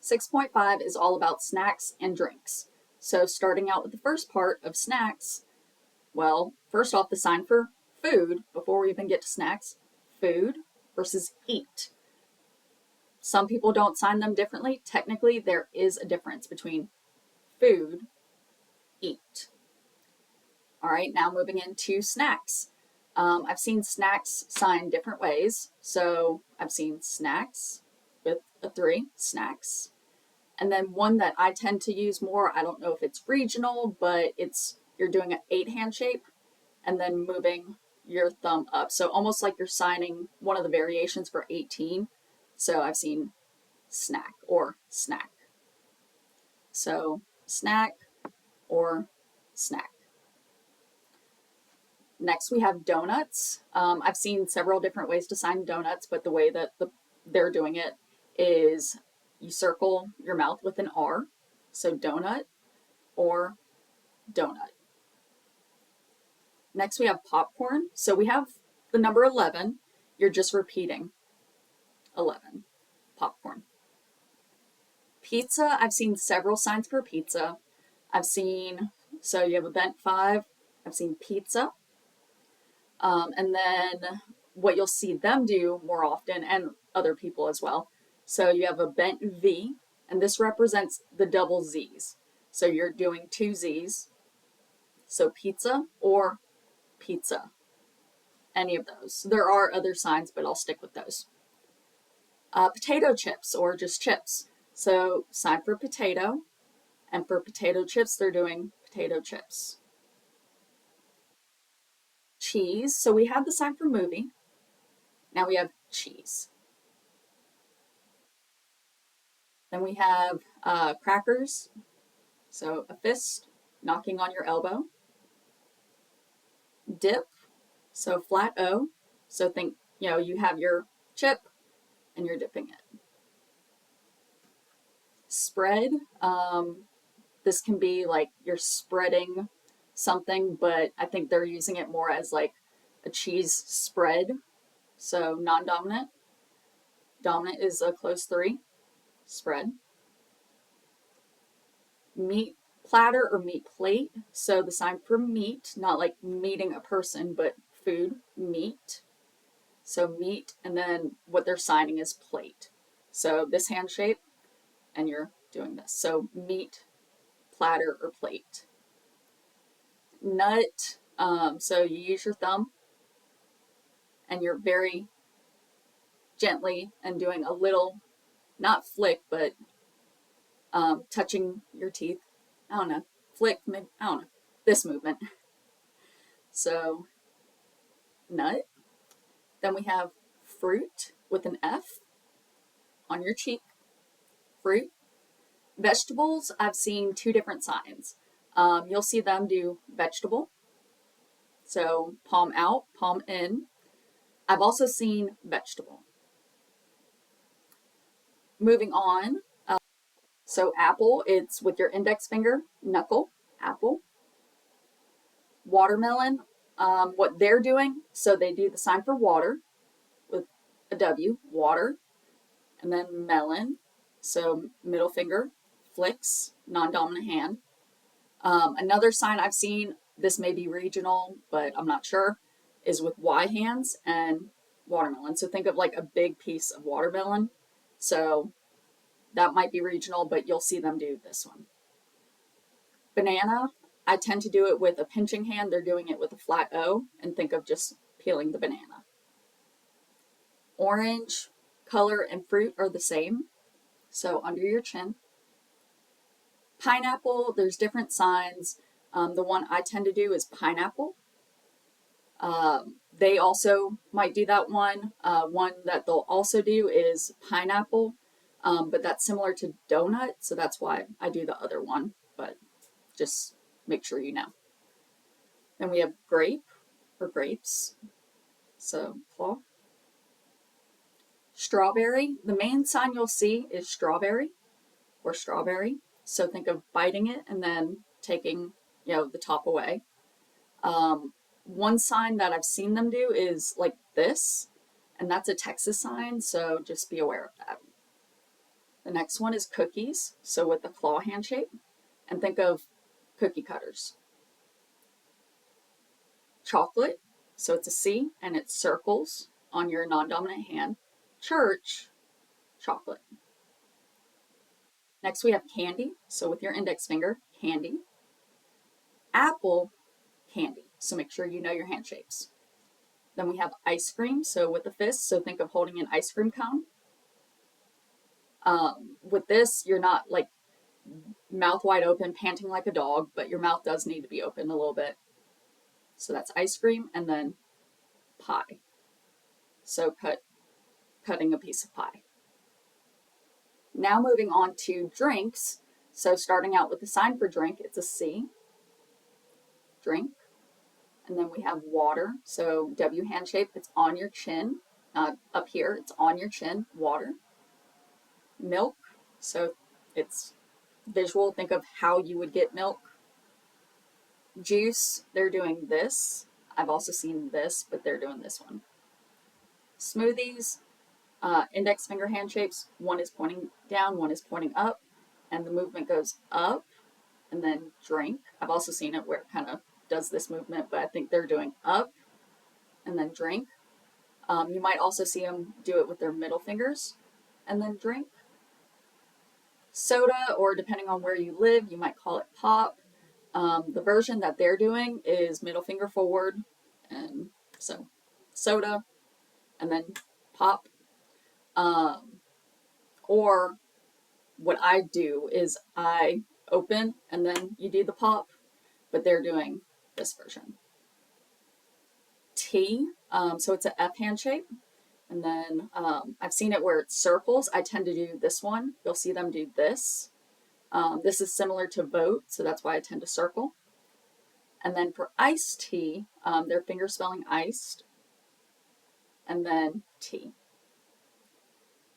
6.5 is all about snacks and drinks. So starting out with the first part of snacks, well, first off, the sign for food, before we even get to snacks, food versus eat. Some people don't sign them differently. Technically, there is a difference between food, eat. All right, now moving into snacks. I've seen snacks signed different ways. So I've seen snacks with a 3, snacks. And then one that I tend to use more, I don't know if it's regional, but you're doing an 8 hand shape and then moving your thumb up. So almost like you're signing one of the variations for 18. So I've seen snack or snack. So snack or snack. Next we have donuts. I've seen several different ways to sign donuts, but the way that they're doing it is you circle your mouth with an R. So donut or donut. Next we have popcorn. So we have the number 11. You're just repeating 11. Popcorn. Pizza, I've seen several signs for pizza. So you have a bent 5. I've seen pizza. And then what you'll see them do more often, and other people as well. So you have a bent V, and this represents the double Z's. So you're doing 2 Z's. So pizza or pizza. Any of those. There are other signs, but I'll stick with those. Potato chips or just chips. So sign for potato, and for potato chips, they're doing potato chips. Cheese. So we have the sign for movie. Now we have cheese. Then we have crackers. So a fist, knocking on your elbow. Dip. So flat O. So think, you have your chip and you're dipping it. Spread. This can be like you're spreading something, but I think they're using it more as like a cheese spread. So non-dominant. Dominant is a close 3. Spread. Meat platter or meat plate. So the sign for meat, not like meeting a person, but food, meat. So meat, and then what they're signing is plate. So this hand shape, and you're doing this. So meat, platter, or plate. Nut, so you use your thumb, and you're very gently and doing a little, not flick, but touching your teeth. I don't know. Flick, maybe, I don't know. This movement. So, nut. Then we have fruit with an F on your cheek. Fruit. Vegetables, I've seen 2 different signs. You'll see them do vegetable. So, palm out, palm in. I've also seen vegetable. Moving on. So apple, it's with your index finger, knuckle, apple. Watermelon, what they're doing, so they do the sign for water with a W, water, and then melon, so middle finger, flicks, non-dominant hand. Another sign I've seen, this may be regional, but I'm not sure, is with Y hands and watermelon. So think of like a big piece of watermelon. So that might be regional, but you'll see them do this one. Banana, I tend to do it with a pinching hand. They're doing it with a flat O, and think of just peeling the banana. Orange, color, and fruit are the same, so under your chin. Pineapple, there's different signs. The one I tend to do is pineapple. They also might do that one. One that they'll also do is pineapple. But that's similar to donut, so that's why I do the other one, but just make sure you know. Then we have grape or grapes, so claw. Strawberry, the main sign you'll see is strawberry or strawberry, so think of biting it and then taking, the top away. One sign that I've seen them do is like this, and that's a Texas sign, so just be aware of that. The next one is cookies, so with the claw hand shape, and think of cookie cutters. Chocolate, so it's a C and it circles on your non-dominant hand. Church, chocolate. Next we have candy, so with your index finger, candy. Apple, candy, so make sure you know your hand shapes. Then we have ice cream, so with the fist, so think of holding an ice cream cone. With this, you're not like mouth wide open, panting like a dog, but your mouth does need to be open a little bit. So that's ice cream, and then pie. So cutting a piece of pie. Now moving on to drinks. So starting out with the sign for drink, it's a C, drink. And then we have water, so W hand shape, it's on your chin. Up here, it's on your chin, water. Milk, so it's visual, think of how you would get milk. Juice, they're doing this. I've also seen this, but they're doing this one. Smoothies, index finger hand shapes, one is pointing down, one is pointing up, and the movement goes up, and then drink. I've also seen it where it kind of does this movement, but I think they're doing up, and then drink. You might also see them do it with their middle fingers, and then drink. Soda, or depending on where you live, you might call it pop. The version that they're doing is middle finger forward, and so soda, and then pop. Or what I do is I open and then you do the pop, but they're doing this version. T, so it's an F hand shape, and then I've seen it where it circles. I tend to do this one. You'll see them do this. This is similar to vote, so that's why I tend to circle. And then for iced tea, they're finger spelling iced, and then tea.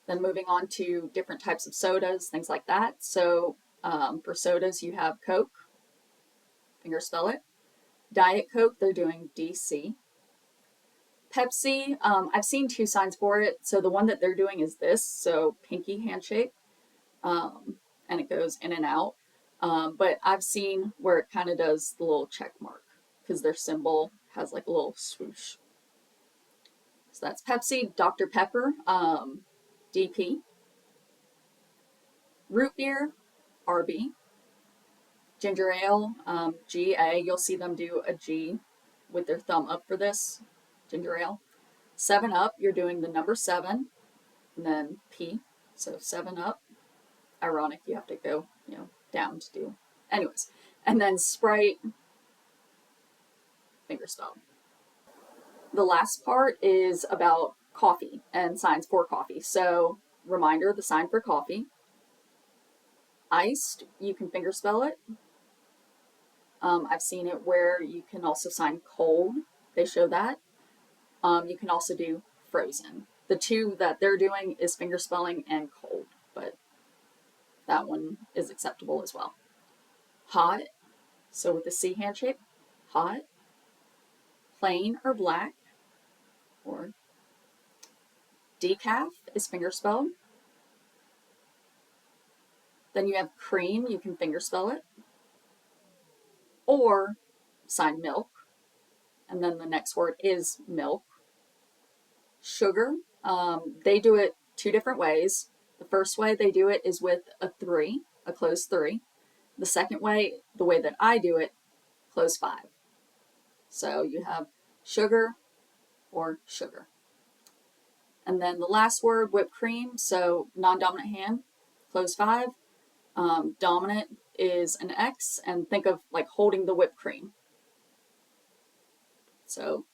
Then moving on to different types of sodas, things like that. So for sodas, you have Coke, finger spell it. Diet Coke, they're doing DC. Pepsi, I've seen two signs for it. So the one that they're doing is this, so pinky handshake, and it goes in and out. But I've seen where it kind of does the little check mark because their symbol has like a little swoosh. So that's Pepsi. Dr. Pepper, DP. Root beer, RB. Ginger ale, GA. You'll see them do a G with their thumb up for this. Ginger ale. 7-Up, you're doing the number 7, and then P. So 7-Up. Ironic, you have to go, down to do. Anyways, and then Sprite, finger spell. The last part is about coffee and signs for coffee. So reminder, the sign for coffee. Iced, you can finger spell it. I've seen it where you can also sign cold. They show that. You can also do frozen. The two that they're doing is finger spelling and cold, but that one is acceptable as well. Hot, so with the C hand shape, hot. Plain or black, or decaf is finger spelled. Then you have cream, you can finger spell it. Or sign milk, and then the next word is milk. Sugar, they do it two different ways. The first way they do it is with a 3, a closed 3. The second way, the way that I do it, closed 5. So you have sugar or sugar. And then the last word, whipped cream, so non-dominant hand, closed 5. Dominant is an X, and think of like holding the whipped cream. So